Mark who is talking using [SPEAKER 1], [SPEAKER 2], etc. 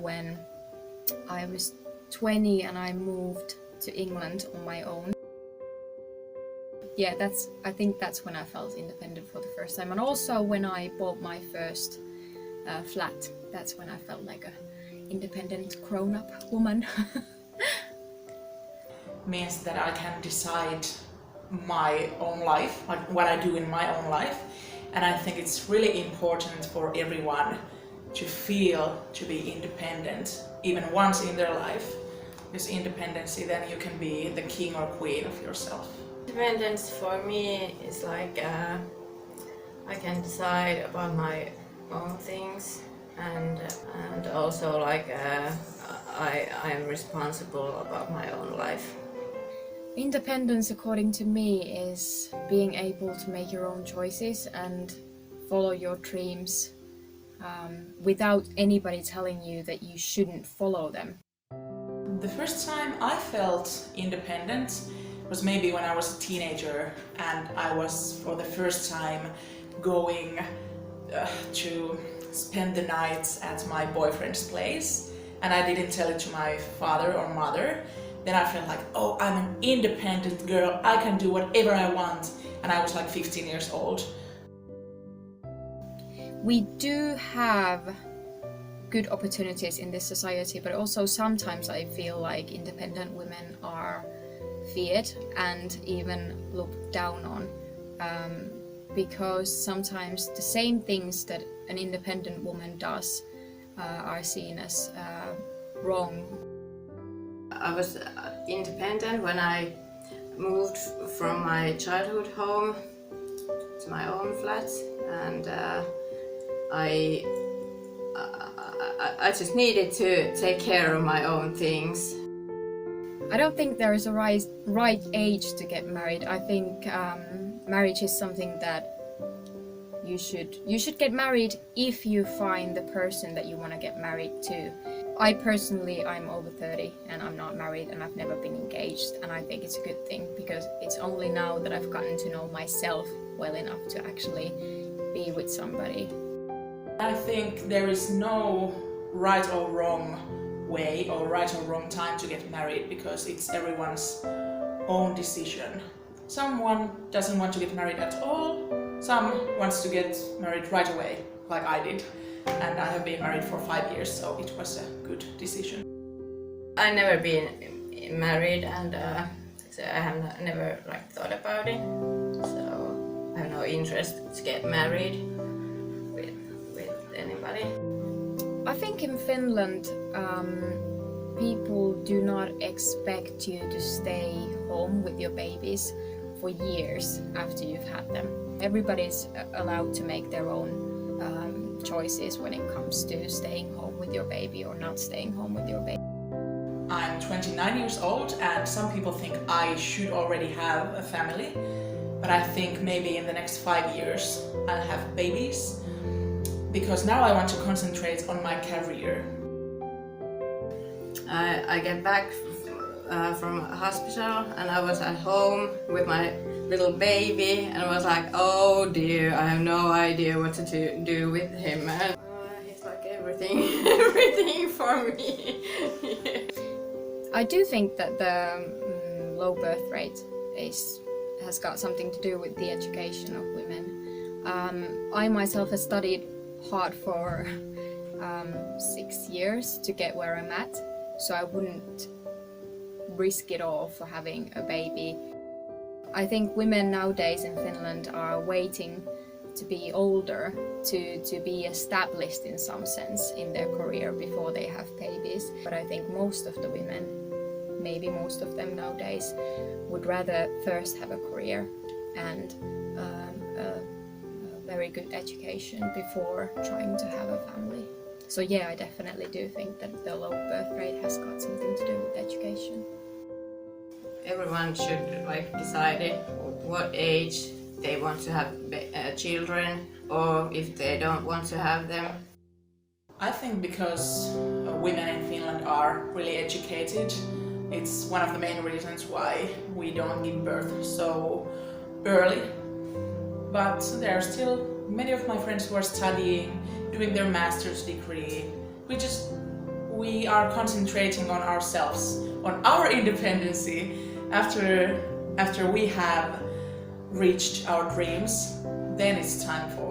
[SPEAKER 1] When I was 20 and I moved to England on my own. Yeah, I think that's when I felt independent for the first time. And also when I bought my first flat, that's when I felt like an independent grown-up woman.
[SPEAKER 2] Means that I can decide my own life, like what I do in my own life. And I think it's really important for everyone to feel to be independent, even once in their life. Because independency, then you can be the king or queen of yourself.
[SPEAKER 3] Independence for me is like I can decide about my own things, and also like I am responsible about my own life.
[SPEAKER 1] Independence, according to me, is being able to make your own choices and follow your dreams without anybody telling you that you shouldn't follow them.
[SPEAKER 2] The first time I felt independent was maybe when I was a teenager and I was for the first time going to spend the nights at my boyfriend's place, and I didn't tell it to my father or mother. Then I felt like, oh, I'm an independent girl, I can do whatever I want, and I was like 15 years old.
[SPEAKER 1] We do have good opportunities in this society, but also sometimes I feel like independent women are feared and even looked down on, because sometimes the same things that an independent woman does are seen as wrong.
[SPEAKER 3] I was independent when I moved from my childhood home to my own flat, and I just needed to take care of my own things.
[SPEAKER 1] I don't think there is a right age to get married. I think marriage is something that you should get married if you find the person that you want to get married to. I personally, I'm over 30 and I'm not married and I've never been engaged, and I think it's a good thing because it's only now that I've gotten to know myself well enough to actually be with somebody.
[SPEAKER 2] I think there is no right or wrong way or right or wrong time to get married, because it's everyone's own decision. Someone doesn't want to get married at all, some wants to get married right away, like I did. And I have been married for 5 years, so it was a good decision.
[SPEAKER 3] I've never been married, and so I have never thought about it. So I have no interest to get married with anybody.
[SPEAKER 1] I think in Finland, people do not expect you to stay home with your babies for years after you've had them. Everybody's allowed to make their own choices when it comes to staying home with your baby or not staying home with your baby.
[SPEAKER 2] I'm 29 years old, and some people think I should already have a family, but I think maybe in the next 5 years I'll have babies, because now I want to concentrate on my career.
[SPEAKER 3] I get back from hospital and I was at home with my little baby, and I was like, oh dear, I have no idea what to do with him. He's like everything for me.
[SPEAKER 1] I do think that the low birth rate has got something to do with the education of women. I myself have studied hard for 6 years to get where I'm at, so I wouldn't risk it all for having a baby. I think women nowadays in Finland are waiting to be older to be established in some sense in their career before they have babies. But I think most of the women, maybe most of them nowadays, would rather first have a career and a very good education before trying to have a family. So yeah, I definitely do think that the low birth rate has got something to do with education.
[SPEAKER 3] Everyone should decide what age they want to have children, or if they don't want to have them.
[SPEAKER 2] I think because women in Finland are really educated, it's one of the main reasons why we don't give birth so early. But there are still many of my friends who are studying, doing their master's degree. We just we are concentrating on ourselves, on our independency, after we have reached our dreams, then it's time for